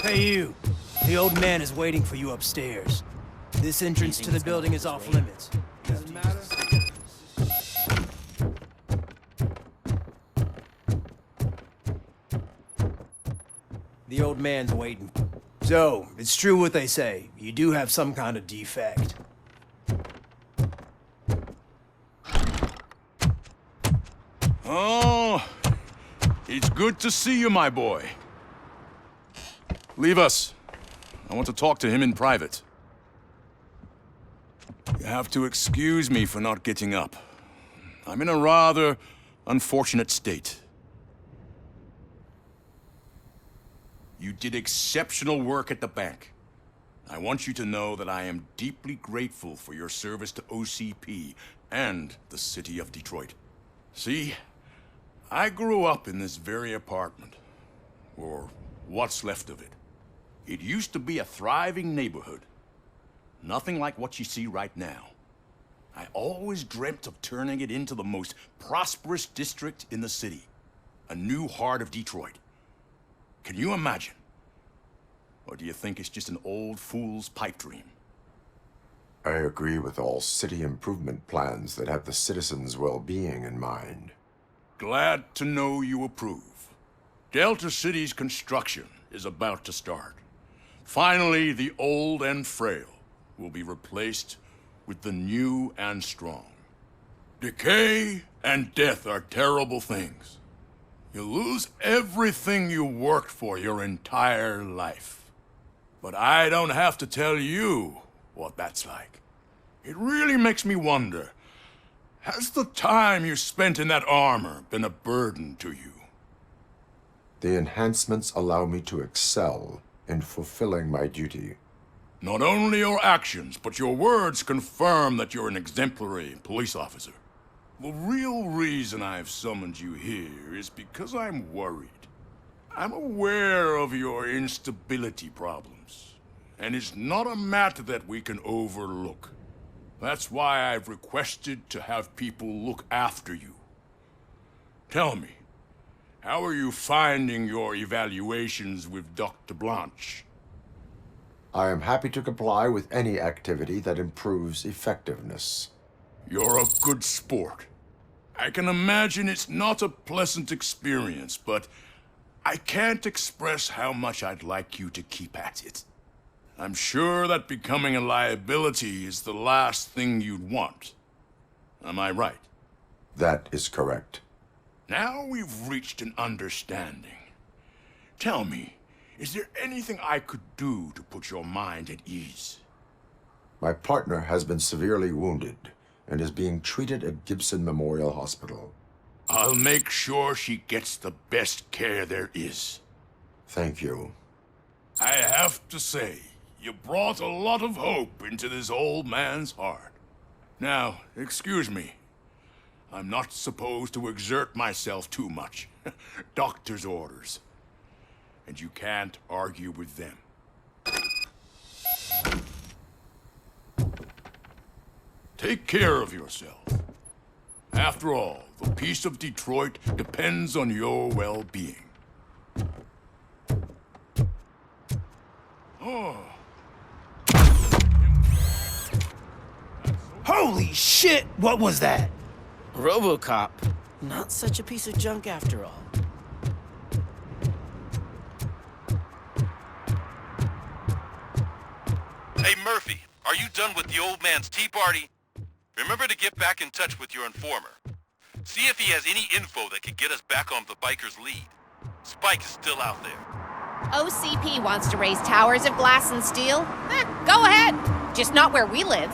Hey you. The old man is waiting for you upstairs. This entrance to the building is off limits. Doesn't matter. The old man's waiting. So, it's true what they say. You do have some kind of defect. Oh, it's good to see you, my boy. Leave us. I want to talk to him in private. You have to excuse me for not getting up. I'm in a rather unfortunate state. You did exceptional work at the bank. I want you to know that I am deeply grateful for your service to OCP and the city of Detroit. See, I grew up in this very apartment, or what's left of it. It used to be a thriving neighborhood. Nothing like what you see right now. I always dreamt of turning it into the most prosperous district in the city. A new heart of Detroit. Can you imagine? Or do you think it's just an old fool's pipe dream? I agree with all city improvement plans that have the citizens' well-being in mind. Glad to know you approve. Delta City's construction is about to start. Finally, the old and frail will be replaced with the new and strong. Decay and death are terrible things. You lose everything you worked for your entire life. But I don't have to tell you what that's like. It really makes me wonder, has the time you spent in that armor been a burden to you? The enhancements allow me to excel in fulfilling my duty. Not only your actions, but your words confirm that you're an exemplary police officer. The real reason I've summoned you here is because I'm worried. I'm aware of your instability problems, and it's not a matter that we can overlook. That's why I've requested to have people look after you. Tell me, how are you finding your evaluations with Dr. Blanche? I am happy to comply with any activity that improves effectiveness. You're a good sport. I can imagine it's not a pleasant experience, but I can't express how much I'd like you to keep at it. I'm sure that becoming a liability is the last thing you'd want. Am I right? That is correct. Now we've reached an understanding. Tell me, is there anything I could do to put your mind at ease? My partner has been severely wounded and is being treated at Gibson Memorial Hospital. I'll make sure she gets the best care there is. Thank you. I have to say, you brought a lot of hope into this old man's heart. Now, excuse me. I'm not supposed to exert myself too much. Doctor's orders. And you can't argue with them. Take care of yourself. After all, the peace of Detroit depends on your well-being. Oh. Holy shit! What was that? RoboCop. Not such a piece of junk after all. Hey Murphy, are you done with the old man's tea party? Remember to get back in touch with your informer. See if he has any info that could get us back on the biker's lead. Spike is still out there. OCP wants to raise towers of glass and steel? Go ahead. Just not where we live.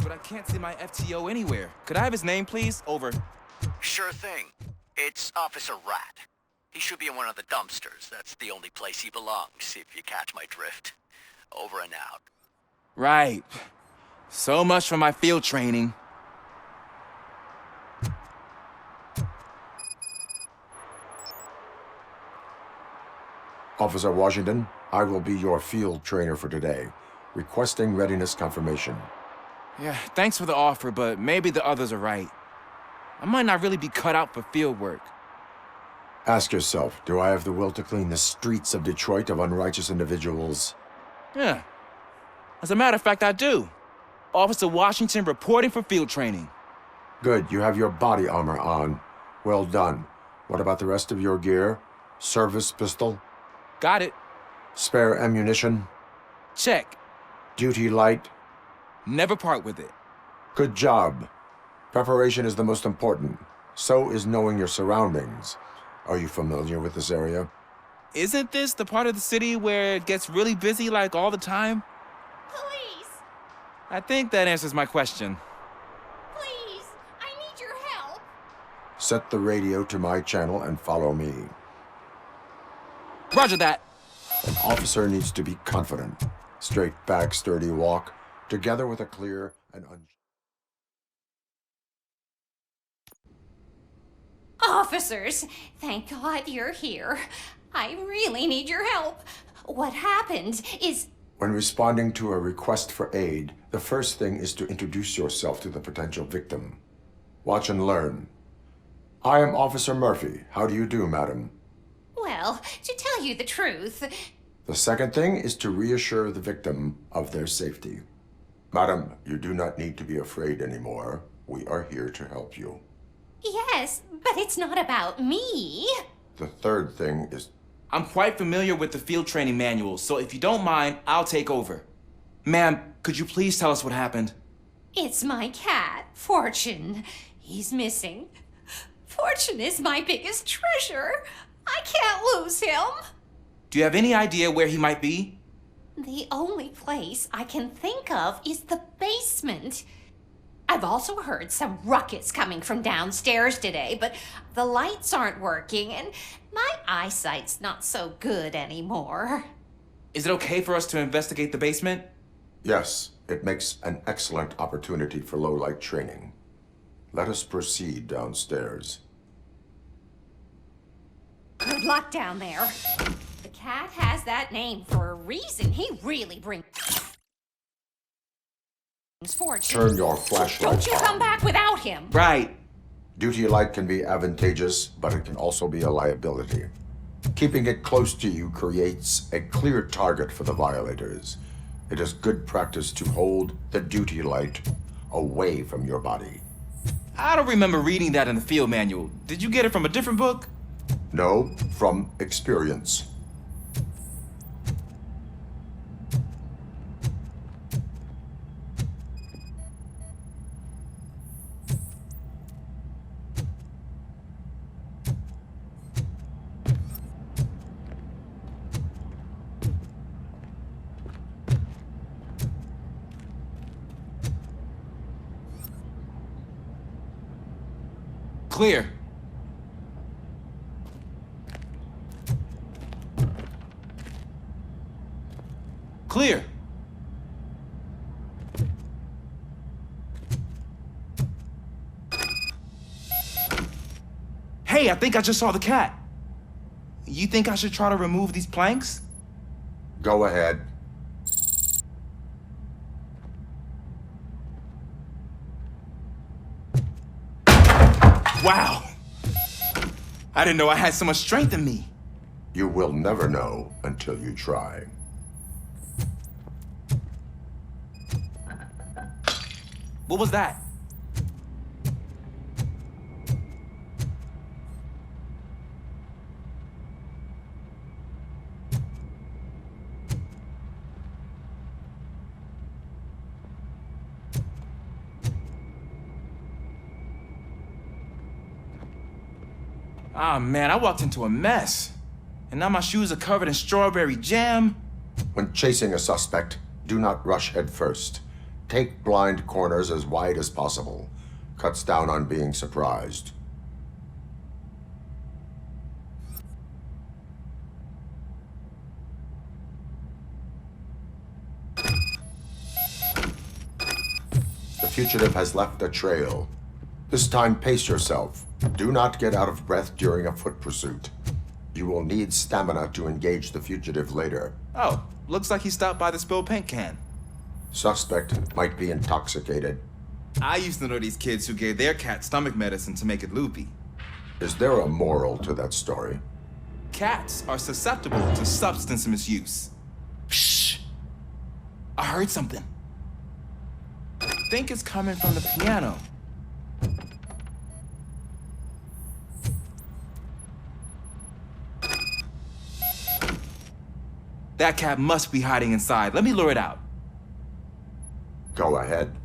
But I can't see my FTO anywhere. Could I have his name, please? Over. Sure thing. It's Officer Rat. He should be in one of the dumpsters. That's the only place he belongs, if you catch my drift. Over and out. Right. So much for my field training. Officer Washington, I will be your field trainer for today. Requesting readiness confirmation. Yeah, thanks for the offer, but maybe the others are right. I might not really be cut out for field work. Ask yourself, do I have the will to clean the streets of Detroit of unrighteous individuals? Yeah. As a matter of fact, I do. Officer Washington reporting for field training. Good, you have your body armor on. Well done. What about the rest of your gear? Service pistol? Got it. Spare ammunition? Check. Duty light? Never part with it. Good job. Preparation is the most important. So is knowing your surroundings. Are you familiar with this area? Isn't this the part of the city where it gets really busy like all the time? Police! I think that answers my question. Please! I need your help! Set the radio to my channel and follow me. Roger that. An officer needs to be confident. Straight back, sturdy walk, together with a clear and Officers, thank God you're here. I really need your help. What happened is... When responding to a request for aid, the first thing is to introduce yourself to the potential victim. Watch and learn. I am Officer Murphy. How do you do, madam? Well, to tell you the truth... The second thing is to reassure the victim of their safety. Madam, you do not need to be afraid anymore. We are here to help you. Yes, but it's not about me. The third thing is... I'm quite familiar with the field training manual, so if you don't mind, I'll take over. Ma'am, could you please tell us what happened? It's my cat, Fortune. He's missing. Fortune is my biggest treasure. I can't lose him. Do you have any idea where he might be? The only place I can think of is the basement. I've also heard some ruckus coming from downstairs today, but the lights aren't working and my eyesight's not so good anymore. Is it okay for us to investigate the basement? Yes, it makes an excellent opportunity for low-light training. Let us proceed downstairs. Good luck down there. The cat has that name for a reason. He really brings fortune. Turn your flashlight Don't you come on. back without him. Right. Duty light can be advantageous, but it can also be a liability. Keeping it close to you creates a clear target for the violators. It is good practice to hold the duty light away from your body. I don't remember reading that in the field manual. Did you get it from a different book? No, from experience. Clear. Clear. Hey, I think I just saw the cat. You think I should try to remove these planks? Go ahead. Wow. I didn't know I had so much strength in me. You will never know until you try. What was that? Ah, man, I walked into a mess. And now my shoes are covered in strawberry jam. When chasing a suspect, do not rush head first. Take blind corners as wide as possible. Cuts down on being surprised. fugitive has left a trail. This time, pace yourself. Do not get out of breath during a foot pursuit. You will need stamina to engage the fugitive later. Oh, looks like he stopped by the spilled paint can. Suspect might be intoxicated. I used to know these kids who gave their cat stomach medicine to make it loopy. Is there a moral to that story? Cats are susceptible to substance misuse. Shh! I heard something. I think it's coming from the piano. That cat must be hiding inside. Let me lure it out. Go ahead.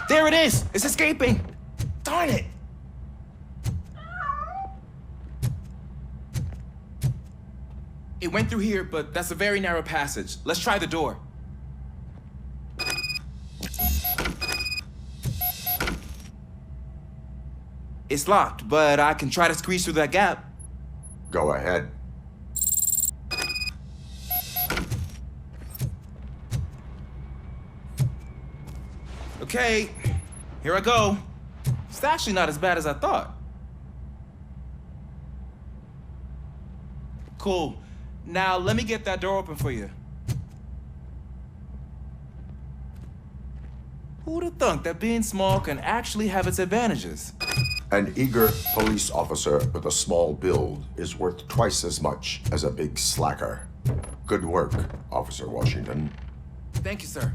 There it is! It's escaping! Darn it! It went through here, but that's a very narrow passage. Let's try the door. It's locked, but I can try to squeeze through that gap. Go ahead. Okay, here I go. It's actually not as bad as I thought. Cool. Now let me get that door open for you. Who'd have thunk that being small can actually have its advantages? An eager police officer with a small build is worth twice as much as a big slacker. Good work, Officer Washington. Thank you, sir.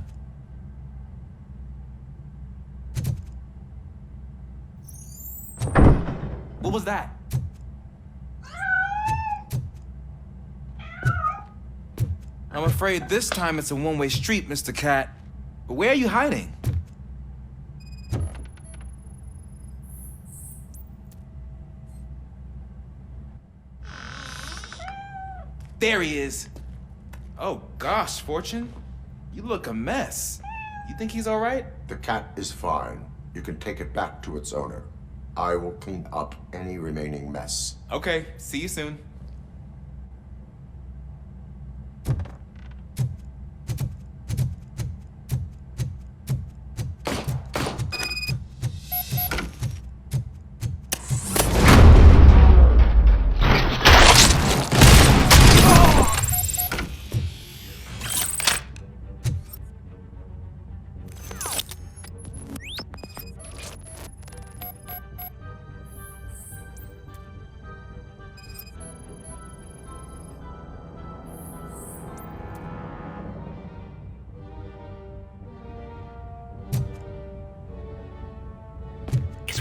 What was that? I'm afraid this time it's a one-way street, Mr. Cat. But where are you hiding? There he is. Oh gosh, Fortune. You look a mess. You think he's all right? The cat is fine. You can take it back to its owner. I will clean up any remaining mess. Okay, see you soon.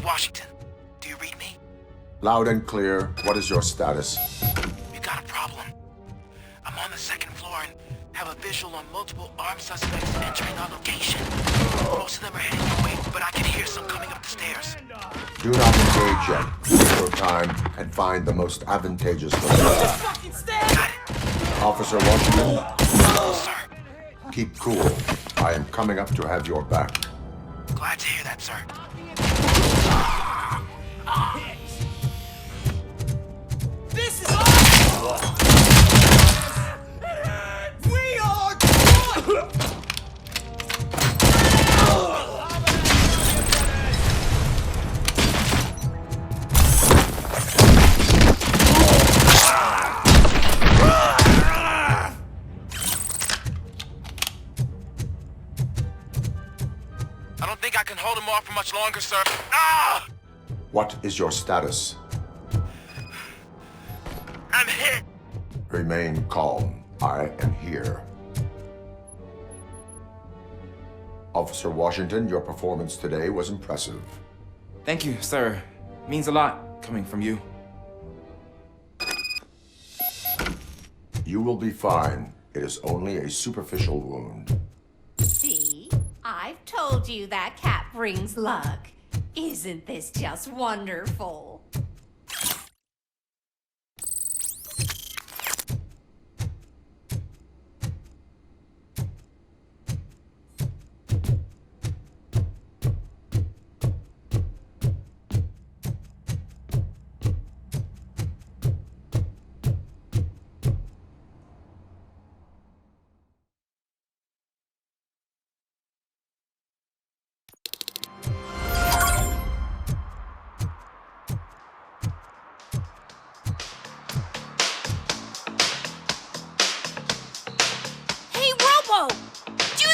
Washington, do you read me? Loud and clear. What is your status? We got a problem. I'm on the second floor and have a visual on multiple armed suspects entering our location. Most of them are heading your way, but I can hear some coming up the stairs. Do not engage yet. Take your time and find the most advantageous position. Got it. Officer Washington, Sir, keep cool. I am coming up to have your back. glad to hear that, sir. This is awful! We are good! I don't think I can hold him off for much longer, sir. Ah! What is your status? I'm hit. Remain calm. I am here. Officer Washington, your performance today was impressive. Thank you, sir. Means a lot coming from you. You will be fine. It is only a superficial wound. See? I've told you that cat brings luck. Isn't this just wonderful?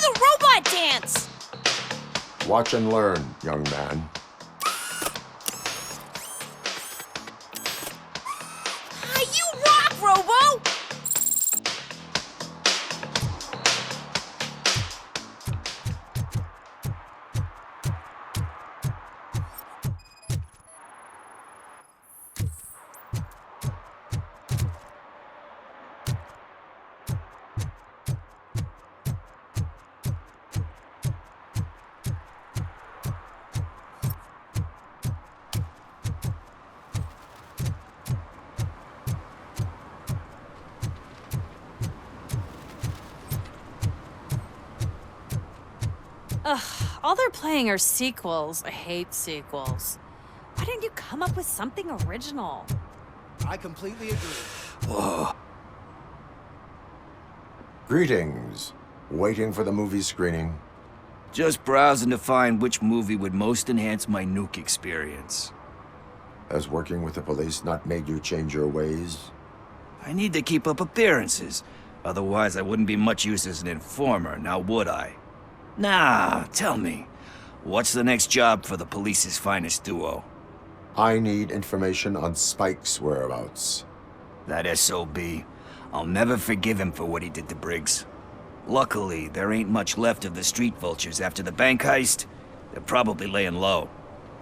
the robot dance! Watch and learn, young man. You rock, Robo! Ugh, all they're playing are sequels. I hate sequels. Why didn't you come up with something original? I completely agree. Whoa. Greetings. Waiting for the movie screening. Just browsing to find which movie would most enhance my nuke experience. Has working with the police not made you change your ways? I need to keep up appearances. Otherwise, I wouldn't be much use as an informer, now would I? Nah, tell me. What's the next job for the police's finest duo? I need information on Spike's whereabouts. That SOB. I'll never forgive him for what he did to Briggs. Luckily, there ain't much left of the street vultures after the bank heist. They're probably laying low.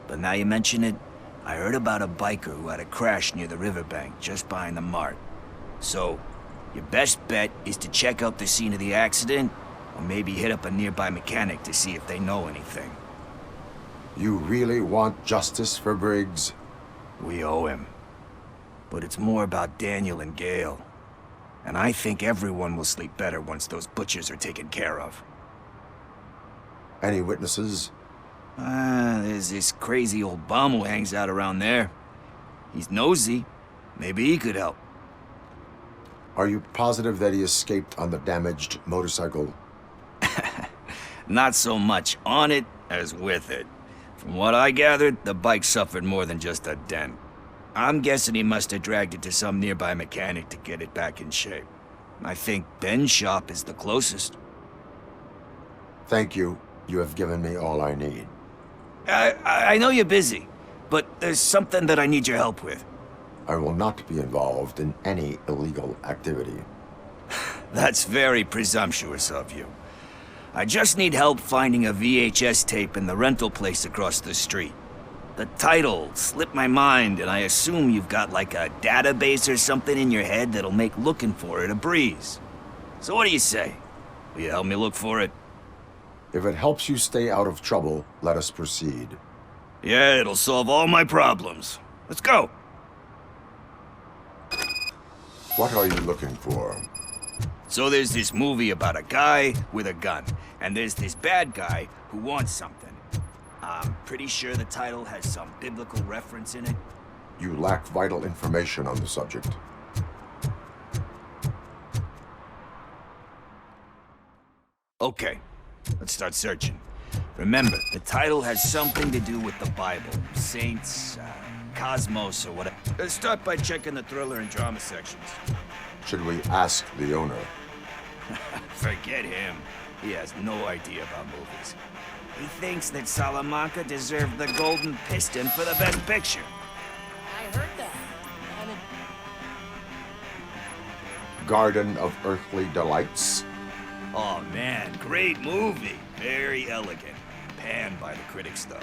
But now you mention it, I heard about a biker who had a crash near the riverbank just behind the mart. So, your best bet is to check out the scene of the accident, or maybe hit up a nearby mechanic to see if they know anything. You really want justice for Briggs? We owe him. But it's more about Daniel and Gale. And I think everyone will sleep better once those butchers are taken care of. Any witnesses? There's this crazy old bum who hangs out around there. He's nosy. Maybe he could help. Are you positive that he escaped on the damaged motorcycle? Not so much on it as with it. From what I gathered, the bike suffered more than just a dent. I'm guessing he must have dragged it to some nearby mechanic to get it back in shape. I think Ben's shop is the closest. Thank you. You have given me all I need. I know you're busy, but there's something that I need your help with. I will not be involved in any illegal activity. That's very presumptuous of you. I just need help finding a VHS tape in the rental place across the street. The title slipped my mind, and I assume you've got like a database or something in your head that'll make looking for it a breeze. So what do you say? Will you help me look for it? If it helps you stay out of trouble, let us proceed. Yeah, it'll solve all my problems. Let's go. What are you looking for? So there's this movie about a guy with a gun, and there's this bad guy who wants something. I'm pretty sure the title has some biblical reference in it. You lack vital information on the subject. Okay, let's start searching. Remember, the title has something to do with the Bible, saints, cosmos, or whatever. Let's start by checking the thriller and drama sections. Should we ask the owner? Forget him. He has no idea about movies. He thinks that Salamanca deserved the Golden Piston for the Best Picture. I heard that. Garden of Earthly Delights? Oh man, great movie. Very elegant. Panned by the critics, though.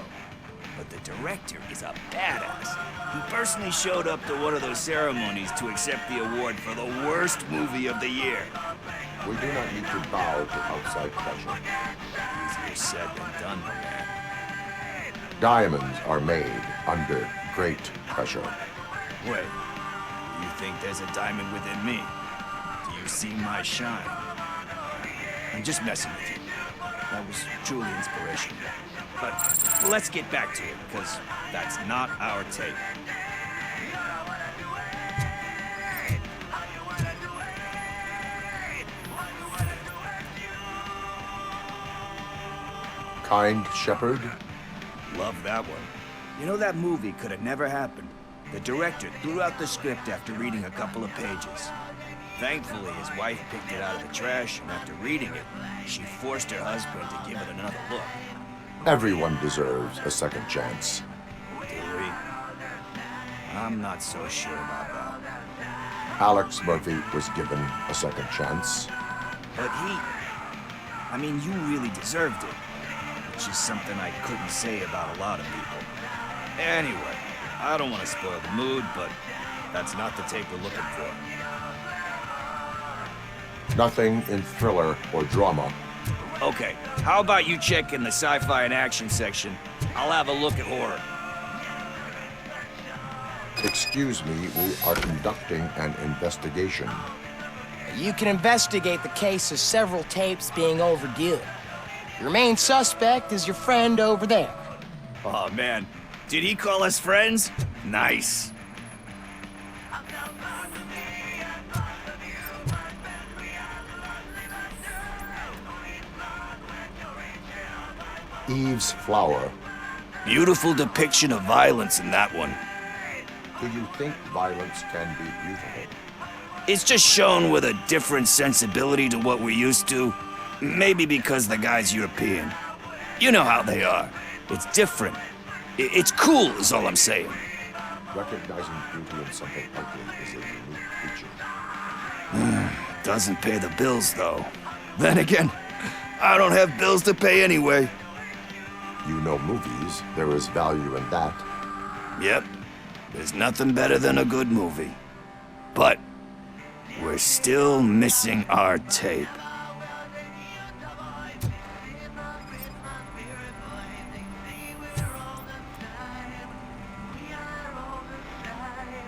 But the director is a badass. He personally showed up to one of those ceremonies to accept the award for the worst movie of the year. We do not need to bow to outside pressure. Easier said than done, my man. Diamonds are made under great pressure. Wait, you think there's a diamond within me? Do you see my shine? I'm just messing with you. That was truly inspirational. But let's get back to it, because that's not our tape. Kind Shepherd? Love that one. You know, that movie could have never happened. The director threw out the script after reading a couple of pages. Thankfully, his wife picked it out of the trash, and after reading it, she forced her husband to give it another look. Everyone deserves a second chance. Do we? I'm not so sure about that. Alex Murphy was given a second chance. But I mean, you really deserved it. Which is something I couldn't say about a lot of people. Anyway, I don't want to spoil the mood, but that's not the tape we're looking for. Nothing in thriller or drama. Okay, how about you check in the sci-fi and action section? I'll have a look at horror. Excuse me, we are conducting an investigation. You can investigate the case of several tapes being overdue. Your main suspect is your friend over there. Oh man, did he call us friends? Nice. Eve's Flower. Beautiful depiction of violence in that one. Do you think violence can be beautiful? It's just shown with a different sensibility to what we're used to. Maybe because the guy's European. You know how they are. It's different. It's cool is all I'm saying. Recognizing beauty in something ugly is a unique feature. Doesn't pay the bills, though. Then again, I don't have bills to pay anyway. You know movies. There is value in that. Yep. There's nothing better than a good movie. But we're still missing our tape.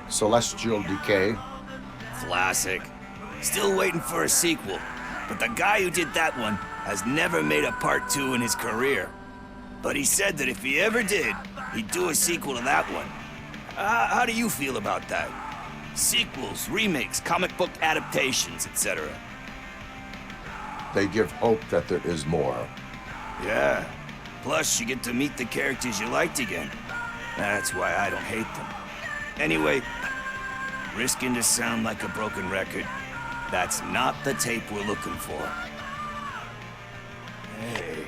Celestial Decay. Classic. Still waiting for a sequel. But the guy who did that one has never made a part 2 in his career. But he said that if he ever did, he'd do a sequel to that one. How do you feel about that? Sequels, remakes, comic book adaptations, etc. They give hope that there is more. Yeah. Plus, you get to meet the characters you liked again. That's why I don't hate them. Anyway, risking to sound like a broken record, that's not the tape we're looking for. Hey,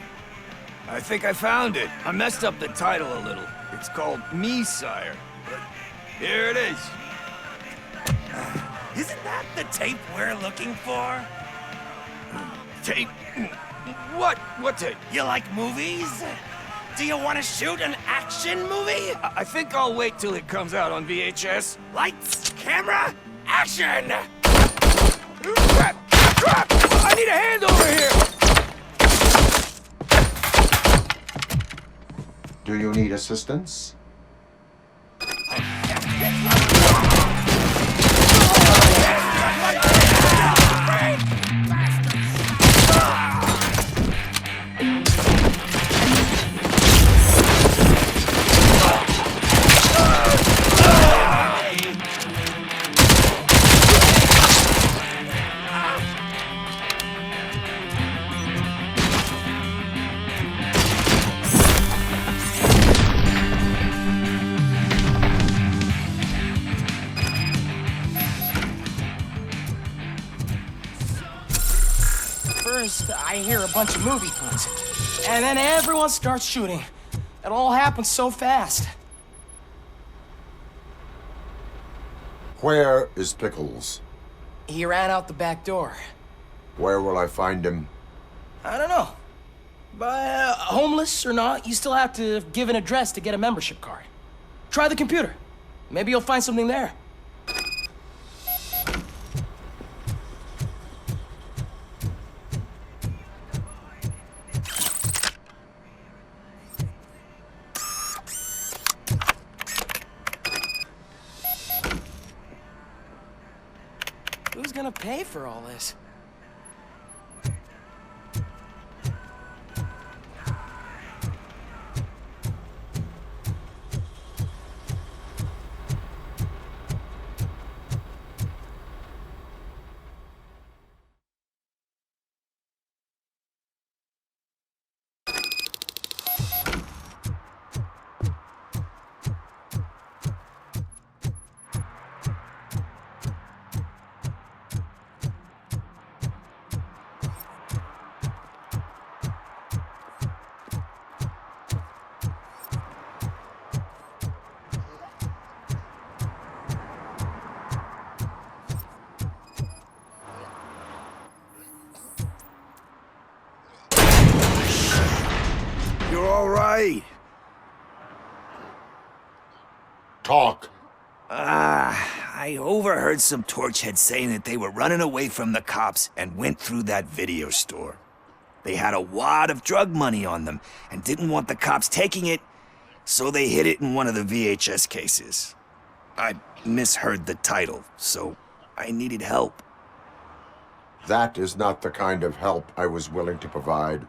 I think I found it. I messed up the title a little. It's called Me, Sire. But here it is. Isn't that the tape we're looking for? Tape? What? What tape? You like movies? Do you want to shoot an action movie? I think I'll wait till it comes out on VHS. Lights, camera, action! Crap! Crap! I need a hand over here! Do you need assistance? First, I hear a bunch of movie guns, and then everyone starts shooting. It all happens so fast. Where is Pickles? He ran out the back door. Where will I find him? I don't know. But homeless or not, you still have to give an address to get a membership card. Try the computer. Maybe you'll find something there. Who's gonna pay for all this? right. Talk. I overheard some torchheads saying that they were running away from the cops and went through that video store. They had a wad of drug money on them and didn't want the cops taking it, so they hid it in one of the VHS cases. I misheard the title, so I needed help. That is not the kind of help I was willing to provide.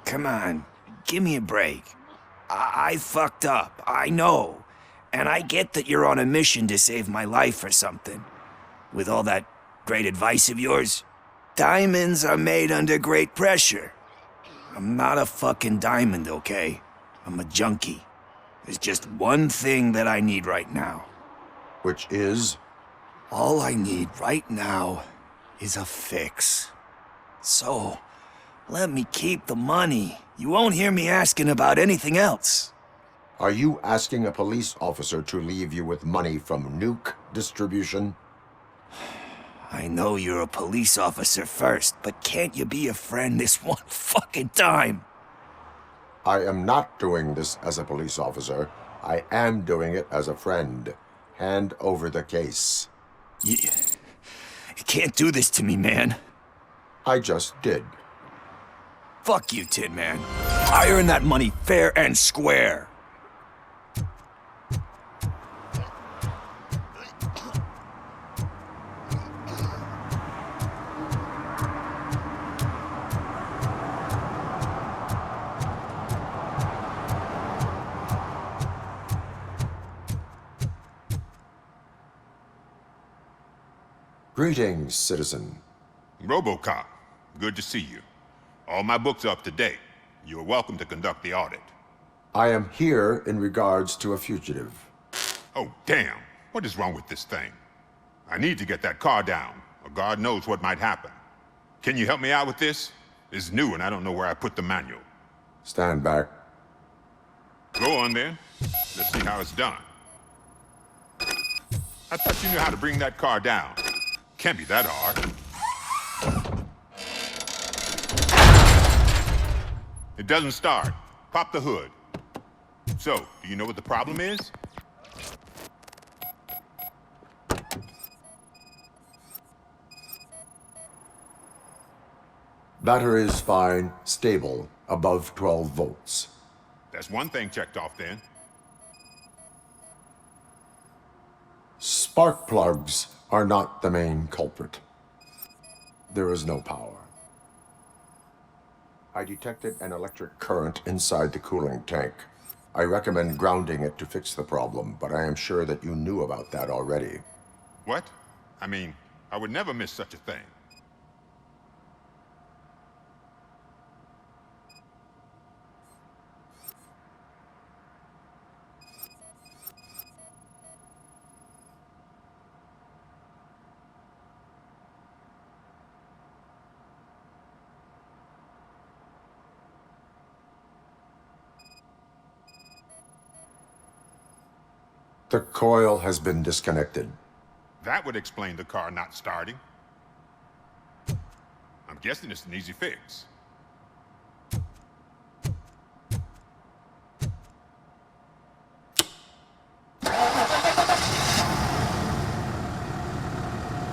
Come on, give me a break. I fucked up, I know. And I get that you're on a mission to save my life or something. With all that great advice of yours, diamonds are made under great pressure. I'm not a fucking diamond, okay? I'm a junkie. There's just one thing that I need right now. Which is? All I need right now is a fix. So, let me keep the money. You won't hear me asking about anything else. Are you asking a police officer to leave you with money from nuke distribution? I know you're a police officer first, but can't you be a friend this one fucking time? I am not doing this as a police officer. I am doing it as a friend. Hand over the case. You can't do this to me, man. I just did. Fuck you, Tin Man. I earned that money fair and square. Greetings, citizen. RoboCop, good to see you. All my books are up to date. You are welcome to conduct the audit. I am here in regards to a fugitive. Oh, damn. What is wrong with this thing? I need to get that car down, or God knows what might happen. Can you help me out with this? It's new and I don't know where I put the manual. Stand back. Go on then. Let's see how it's done. I thought you knew how to bring that car down. Can't be that hard. It doesn't start. Pop the hood. So, do you know what the problem is? Battery is fine, stable, above 12 volts. That's one thing checked off then. Spark plugs are not the main culprit. There is no power. I detected an electric current inside the cooling tank. I recommend grounding it to fix the problem, but I am sure that you knew about that already. What? I mean, I would never miss such a thing. The coil has been disconnected. That would explain the car not starting. I'm guessing it's an easy fix.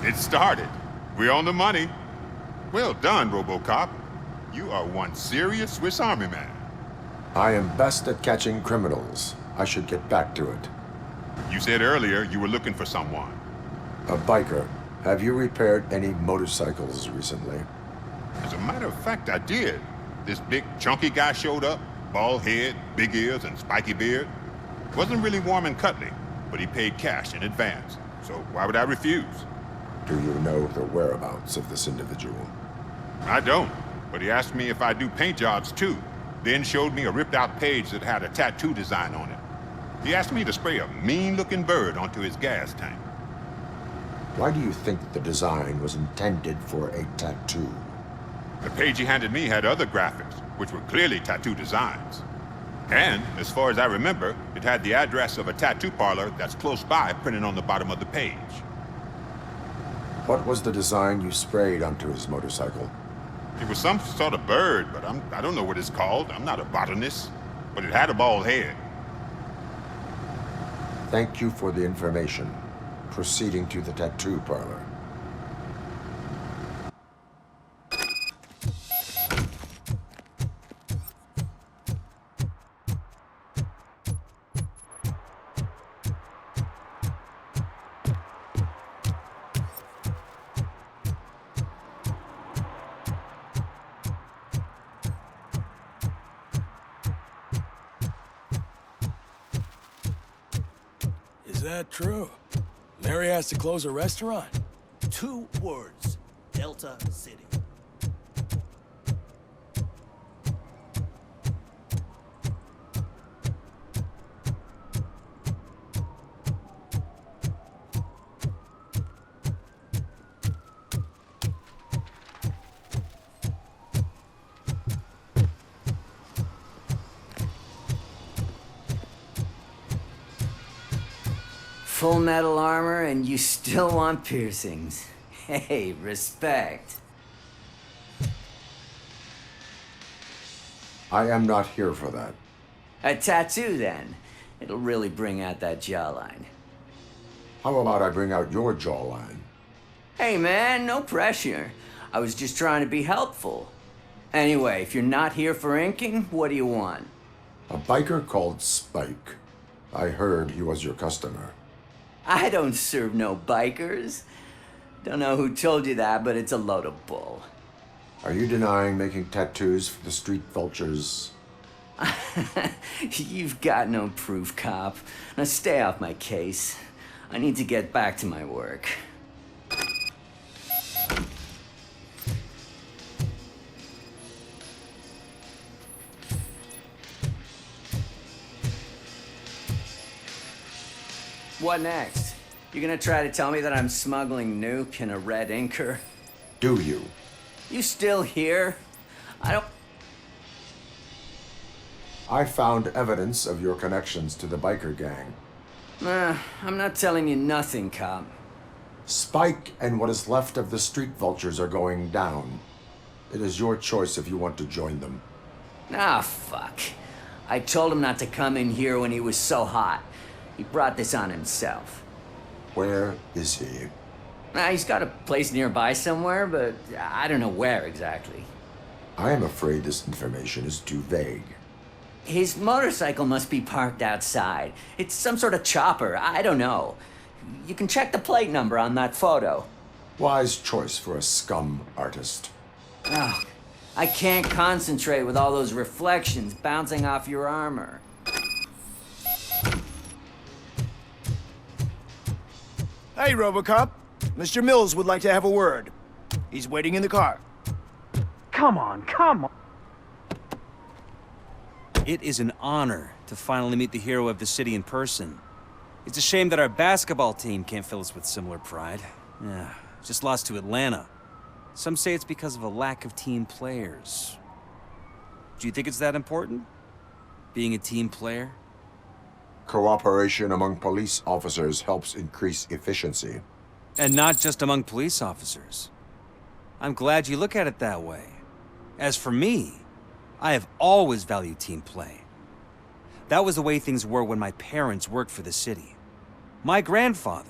It started. We're on the money. Well done, RoboCop. You are one serious Swiss Army man. I am best at catching criminals. I should get back to it. You said earlier you were looking for someone. A biker. Have you repaired any motorcycles recently? As a matter of fact, I did. This big, chunky guy showed up. Bald head, big ears, and spiky beard. Wasn't really warm and cuddly, but he paid cash in advance. So why would I refuse? Do you know the whereabouts of this individual? I don't, but he asked me if I do paint jobs too. Then showed me a ripped-out page that had a tattoo design on it. He asked me to spray a mean-looking bird onto his gas tank. Why do you think the design was intended for a tattoo? The page he handed me had other graphics, which were clearly tattoo designs. And, as far as I remember, it had the address of a tattoo parlor that's close by printed on the bottom of the page. What was the design you sprayed onto his motorcycle? It was some sort of bird, but I don't know what it's called. I'm not a botanist. but it had a bald head. Thank you for the information. Proceeding to the tattoo parlor. Is that true? Mary has to close a restaurant? 2 words. Delta City. Full metal armor and you still want piercings. Hey, respect. I am not here for that. A tattoo, then. It'll really bring out that jawline. How about I bring out your jawline? Hey, man, no pressure. I was just trying to be helpful. Anyway, if you're not here for inking, what do you want? A biker called Spike. I heard he was your customer. I don't serve no bikers. Don't know who told you that, but it's a load of bull. Are you denying making tattoos for the street vultures? You've got no proof, cop. Now stay off my case. I need to get back to my work. What next? You gonna try to tell me that I'm smuggling Nuke in a red inker? Do you? You still here? I found evidence of your connections to the biker gang. I'm not telling you nothing, cop. Spike and what is left of the street vultures are going down. It is your choice if you want to join them. Ah, fuck. I told him not to come in here when he was so hot. He brought this on himself. Where is he? He's got a place nearby somewhere, but I don't know where exactly. I am afraid this information is too vague. His motorcycle must be parked outside. It's some sort of chopper. I don't know. You can check the plate number on that photo. Wise choice for a scum artist. Oh, I can't concentrate with all those reflections bouncing off your armor. Hey, RoboCop. Mr. Mills would like to have a word. He's waiting in the car. Come on, come on. It is an honor to finally meet the hero of the city in person. It's a shame that our basketball team can't fill us with similar pride. Yeah, just lost to Atlanta. Some say it's because of a lack of team players. Do you think it's that important? Being a team player? Cooperation among police officers helps increase efficiency. And not just among police officers. I'm glad you look at it that way. As for me, I have always valued team play. That was the way things were when my parents worked for the city. My grandfather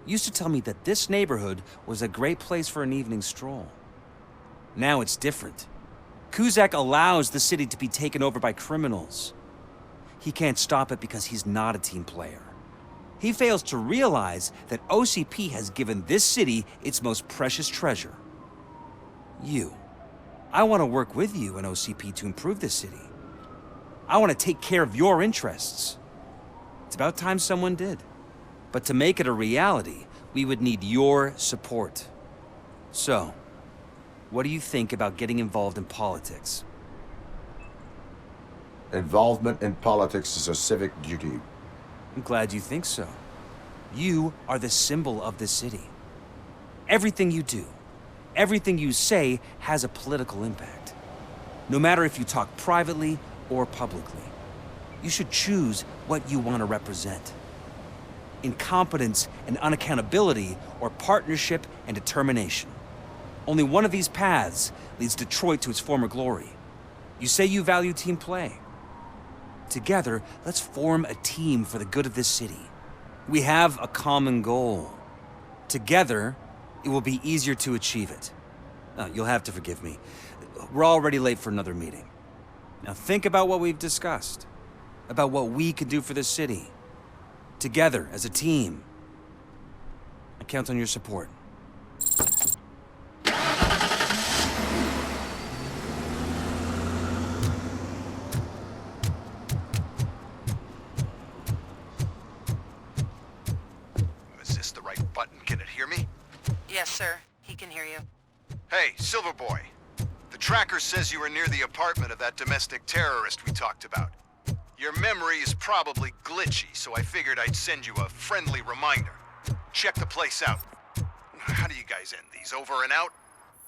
used to tell me that this neighborhood was a great place for an evening stroll. Now it's different. Cusack allows the city to be taken over by criminals. He can't stop it because he's not a team player. He fails to realize that OCP has given this city its most precious treasure. You. I want to work with you and OCP to improve this city. I want to take care of your interests. It's about time someone did. But to make it a reality, we would need your support. So, what do you think about getting involved in politics? Involvement in politics is a civic duty. I'm glad you think so. You are the symbol of the city. Everything you do, everything you say has a political impact. No matter if you talk privately or publicly, you should choose what you want to represent. Incompetence and unaccountability, or partnership and determination. Only one of these paths leads Detroit to its former glory. You say you value team play. Together, let's form a team for the good of this city. We have a common goal. Together, it will be easier to achieve it. You'll have to forgive me. We're already late for another meeting. Now think about what we've discussed. About what we can do for this city. Together, as a team. I count on your support. Is this the right button? Can it hear me? Yes, sir. He can hear you. Hey, Silver Boy. The tracker says you were near the apartment of that domestic terrorist we talked about. Your memory is probably glitchy, so I figured I'd send you a friendly reminder. Check the place out. How do you guys end these? Over and out?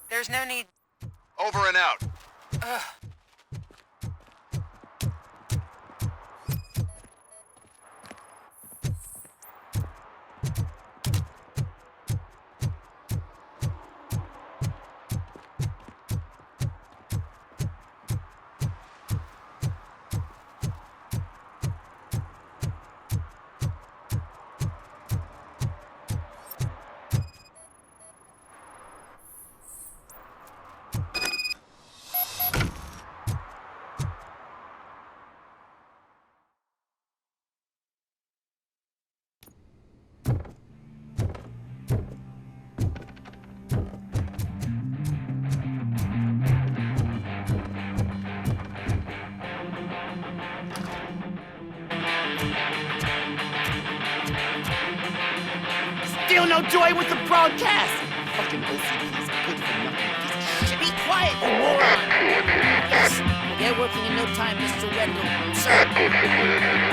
There's no need. Over and out. Ugh. Still no joy with the broadcast! Fucking OCP's good for nothing piece of shit. Be quiet, you moron! Yes, we'll get working in no time, Mr. Wendell. Sir.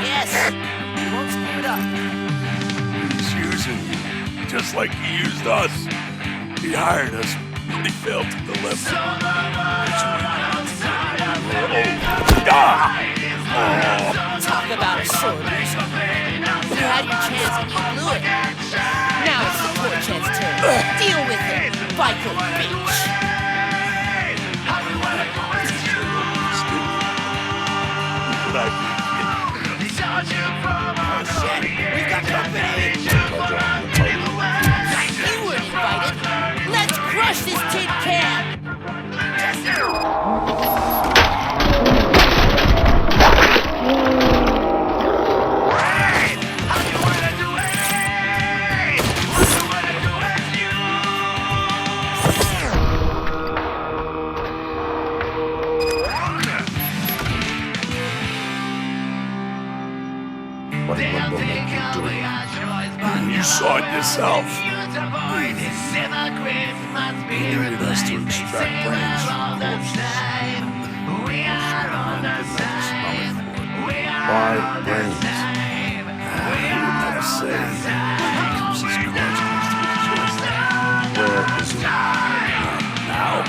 Yes. We won't screw it up. He's using you, just like he used us. He hired us, but he failed to deliver. Talk about a sword loser. You had your chance and you blew it. Now it's the poor chance turn. Deal with it, biker bitch. We've got company. You weren't invited. Let's crush this tin can. What did Rumble make you do? You saw it yourself. He needed us to extract brains from corpses. Why brains? He would never say. He keeps his cards close to his chest. Where is he? Now?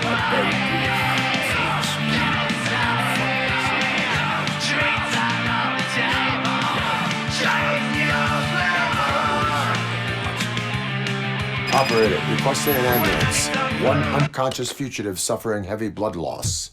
I buried you. Operator, requesting an ambulance. One unconscious fugitive suffering heavy blood loss.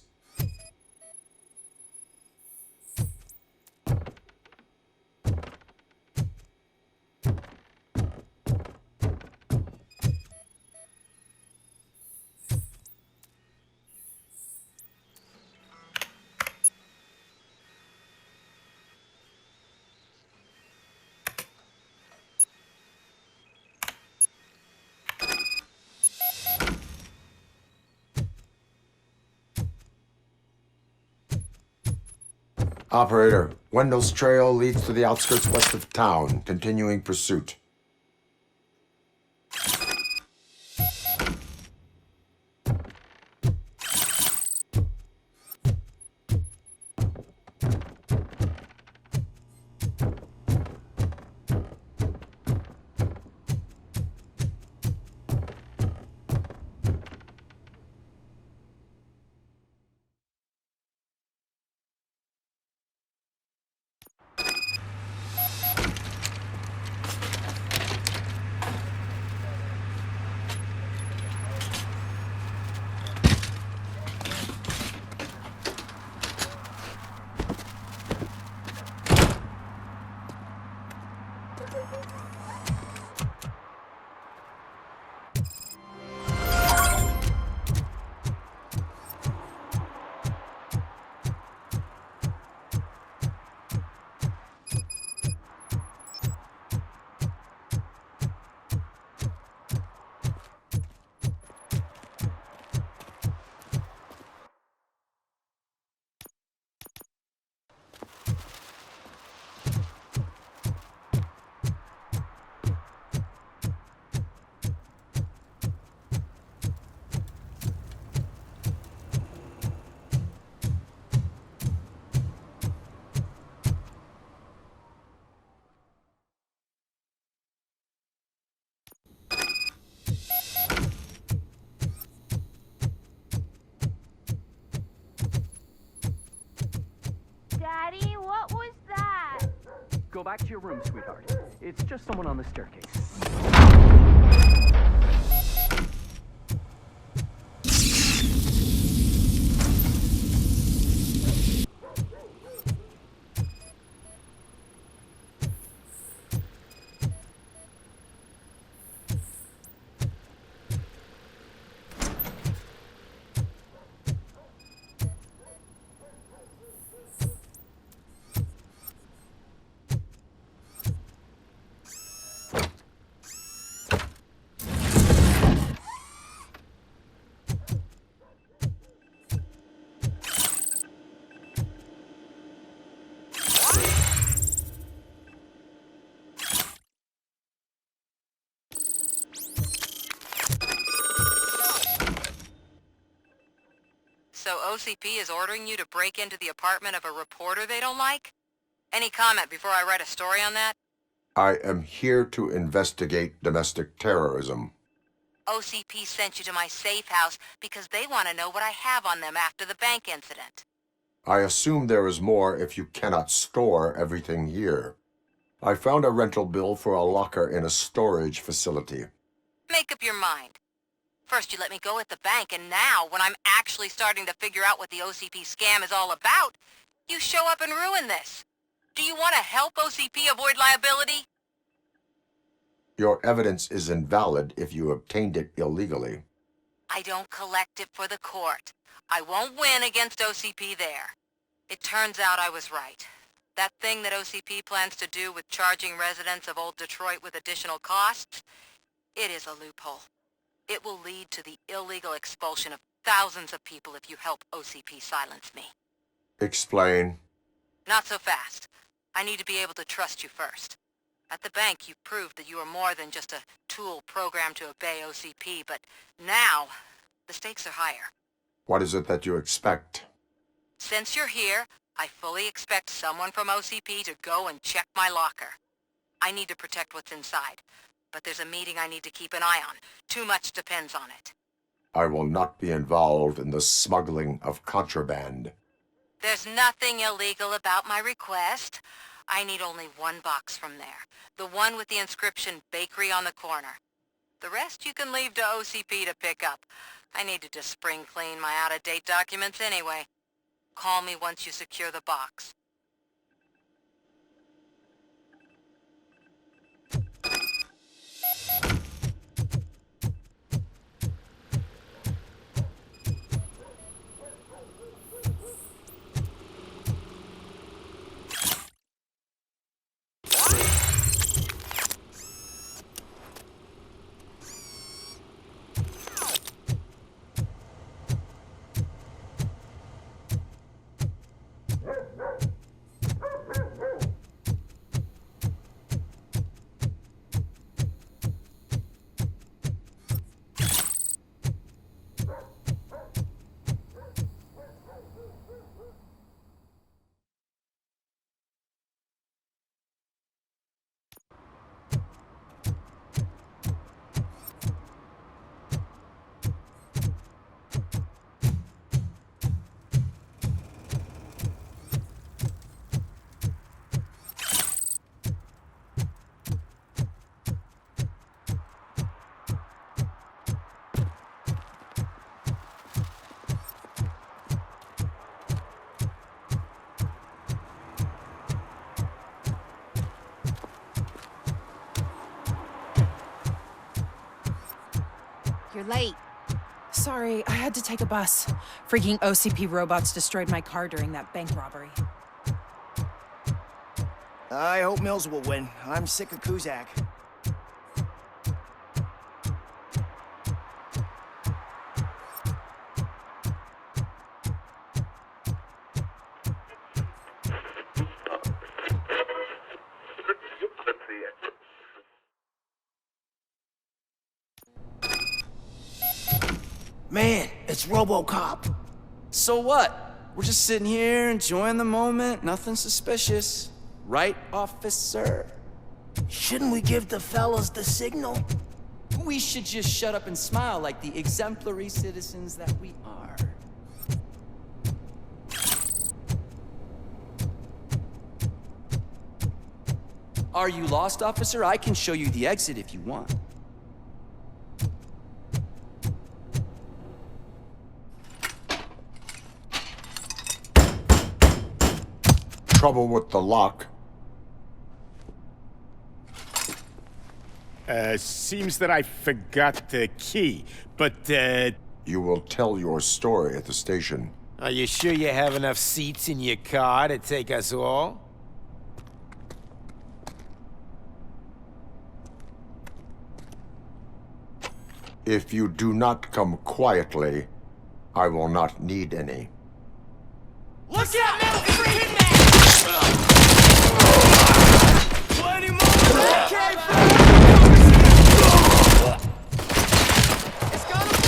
Operator, Wendell's trail leads to the outskirts west of town, continuing pursuit. Go back to your room, sweetheart. It's just someone on the staircase. So OCP is ordering you to break into the apartment of a reporter they don't like? Any comment before I write a story on that? I am here to investigate domestic terrorism. OCP sent you to my safe house because they want to know what I have on them after the bank incident. I assume there is more if you cannot store everything here. I found a rental bill for a locker in a storage facility. Make up your mind. First you let me go at the bank, and now, when I'm actually starting to figure out what the OCP scam is all about, you show up and ruin this. Do you want to help OCP avoid liability? Your evidence is invalid if you obtained it illegally. I don't collect it for the court. I won't win against OCP there. It turns out I was right. That thing that OCP plans to do with charging residents of Old Detroit with additional costs, it is a loophole. It will lead to the illegal expulsion of thousands of people if you help OCP silence me. Explain. Not so fast. I need to be able to trust you first. At the bank, you proved that you are more than just a tool programmed to obey OCP, but now, the stakes are higher. What is it that you expect? Since you're here, I fully expect someone from OCP to go and check my locker. I need to protect what's inside, but there's a meeting I need to keep an eye on. Too much depends on it. I will not be involved in the smuggling of contraband. There's nothing illegal about my request. I need only one box from there. The one with the inscription Bakery on the corner. The rest you can leave to OCP to pick up. I needed to spring clean my out-of-date documents anyway. Call me once you secure the box. You're late. Sorry, I had to take a bus. Freaking OCP robots destroyed my car during that bank robbery. I hope Mills will win. I'm sick of Kuzak. Man, it's RoboCop. So what? We're just sitting here enjoying the moment, nothing suspicious. Right, officer? Shouldn't we give the fellas the signal? We should just shut up and smile like the exemplary citizens that we are. Are you lost, officer? I can show you the exit if you want. Trouble with the lock. Seems that I forgot the key, but, You will tell your story at the station. Are you sure you have enough seats in your car to take us all? If you do not come quietly, I will not need any. Look out, man! Freaking man! Plenty more! Okay, it's gonna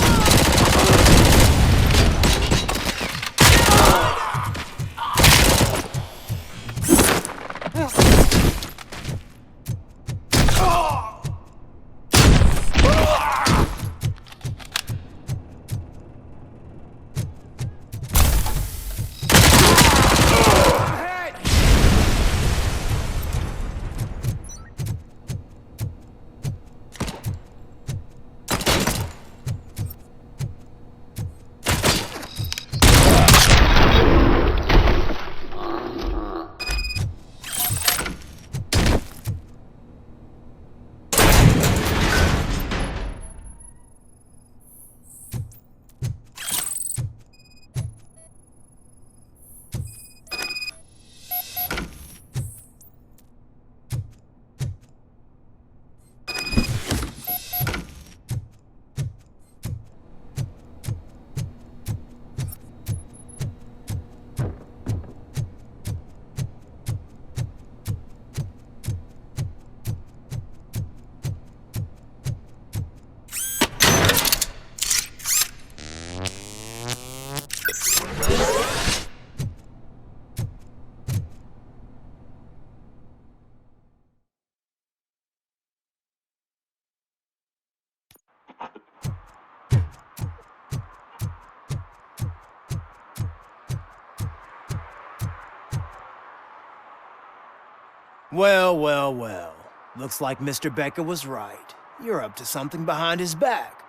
Well, well, well. Looks like Mr. Becker was right. You're up to something behind his back.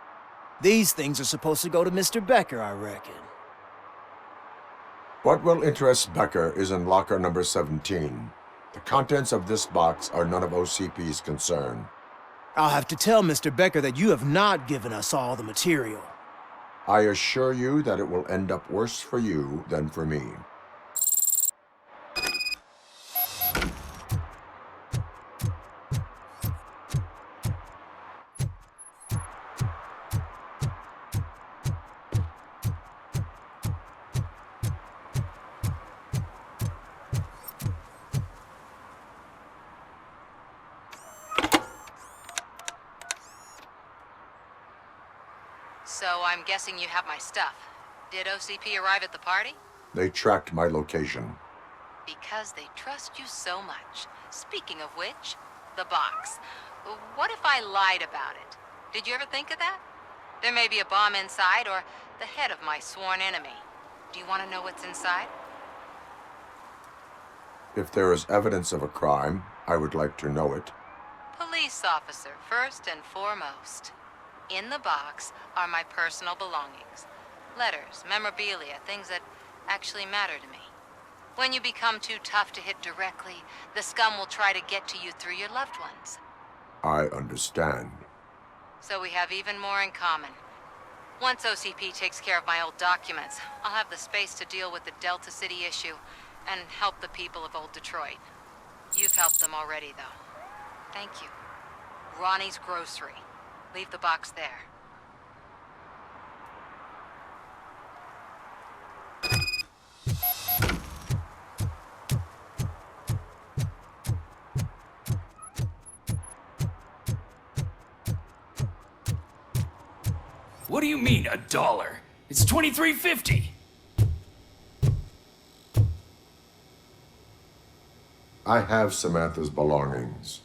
These things are supposed to go to Mr. Becker, I reckon. What will interest Becker is in locker number 17. The contents of this box are none of OCP's concern. I'll have to tell Mr. Becker that you have not given us all the material. I assure you that it will end up worse for you than for me. So I'm guessing you have my stuff. Did OCP arrive at the party? They tracked my location. Because they trust you so much. Speaking of which, the box. What if I lied about it? Did you ever think of that? There may be a bomb inside or the head of my sworn enemy. Do you want to know what's inside? If there is evidence of a crime, I would like to know it. Police officer, first and foremost. In the box are my personal belongings. Letters, memorabilia, things that actually matter to me. When you become too tough to hit directly, the scum will try to get to you through your loved ones. I understand. So we have even more in common. Once OCP takes care of my old documents, I'll have the space to deal with the Delta City issue and help the people of Old Detroit. You've helped them already, though. Thank you. Ronnie's Grocery. Leave the box there. What do you mean, $1? It's $23.50. I have Samantha's belongings.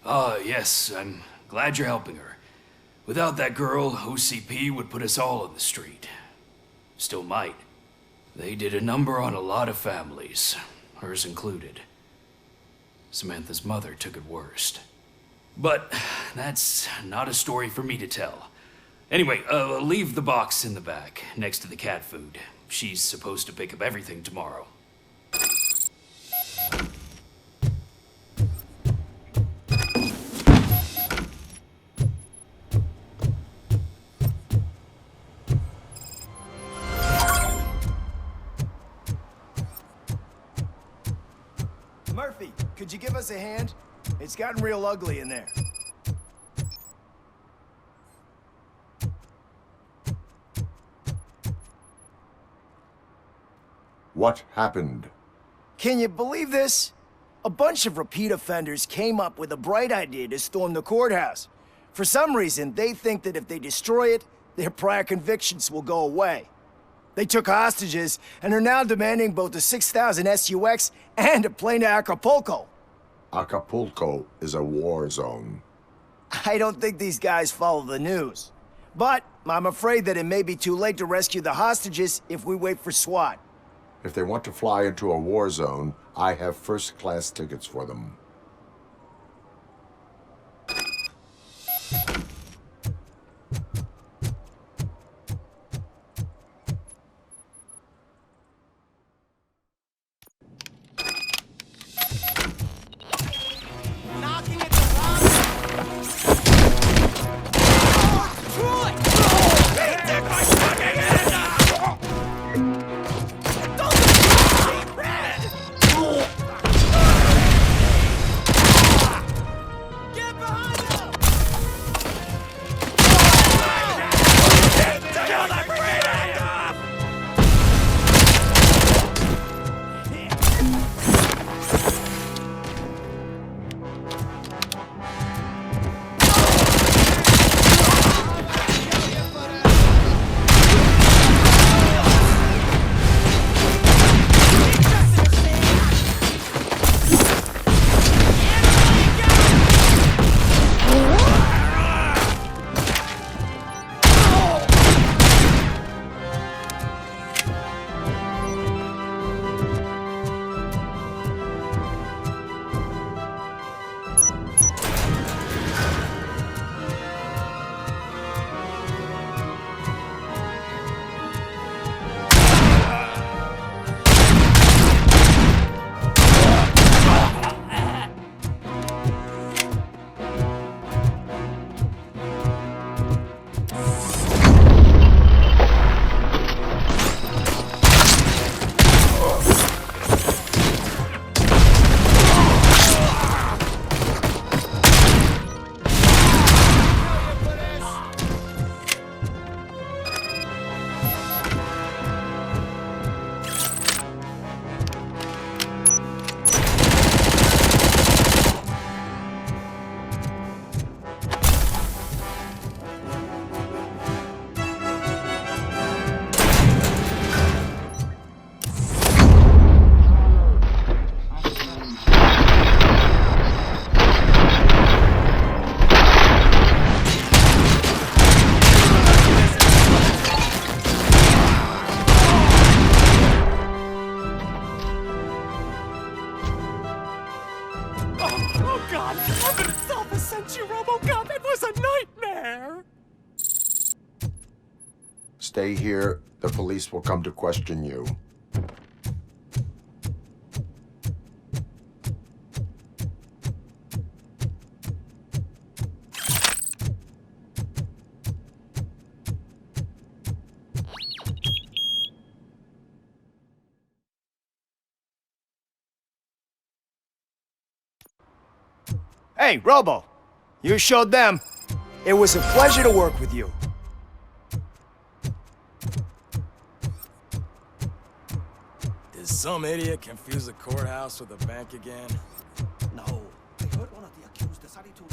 Ah, yes, I'm glad you're helping her. Without that girl, OCP would put us all on the street. Still might. They did a number on a lot of families, hers included. Samantha's mother took it worst. But that's not a story for me to tell. Anyway, leave the box in the back, next to the cat food. She's supposed to pick up everything tomorrow. Murphy, could you give us a hand? It's gotten real ugly in there. What happened? Can you believe this? A bunch of repeat offenders came up with a bright idea to storm the courthouse. For some reason, they think that if they destroy it, their prior convictions will go away. They took hostages and are now demanding both a 6,000 SUX and a plane to Acapulco. Acapulco is a war zone. I don't think these guys follow the news. But I'm afraid that it may be too late to rescue the hostages if we wait for SWAT. If they want to fly into a war zone, I have first-class tickets for them. Knocking at the lock. Troy! Take my fucking hand off! Get behind him! Kill that grenade off! Oh God! Heaven itself has sent you, RoboCop! It was a nightmare! Stay here. The police will come to question you. Hey, Robo! You showed them. It was a pleasure to work with you. Did some idiot confuse the courthouse with a bank again? No. I heard one of the accused decided to